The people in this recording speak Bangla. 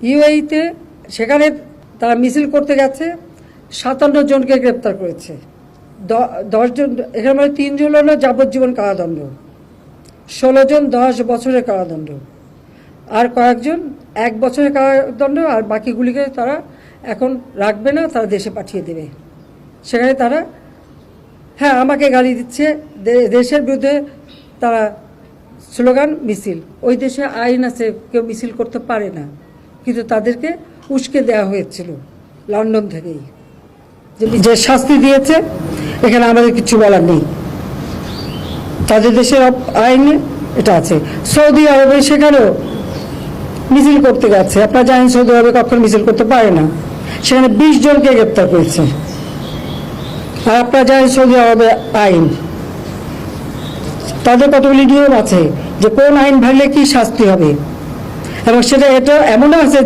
ইউএইতে সেখানে তারা মিছিল করতে গেছে, 57 জনকে গ্রেপ্তার করেছে। 10 জন, এখানে মানে 3 জন হলো যাবজ্জীবন কারাদণ্ড, 16 জন 10 বছরের কারাদণ্ড, আর কয়েকজন 1 বছরের কারাদণ্ড, আর বাকিগুলিকে তারা এখন রাখবে না, তারা দেশে পাঠিয়ে দেবে। সেখানে তারা হ্যাঁ আমাকে গালি দিচ্ছে, দেশের বিরুদ্ধে তারা স্লোগান মিছিল। ওই দেশে আইন আছে, কেউ মিছিল করতে পারে না, কিন্তু তাদেরকে উস্কে দেওয়া হয়েছিল লন্ডন থেকেই। যে শাস্তি দিয়েছে এখানে আমাদের কিছু বলার নেই, তাদের দেশের আইনে এটা আছে। সৌদি আরবে সেখানেও মিছিল করতে গেছে, আপনারা জানেন সৌদি আরবে কখনো মিছিল করতে পারে না, সেখানে 20 জনকে গ্রেপ্তার করেছে। আর আপনারা জানেন সৌদি আরবে আইন, তাদের কতগুলি নিয়ম আছে যে কোন আইন ভাঙলে কি শাস্তি হবে, এবং সেটা এটা এমনও আছে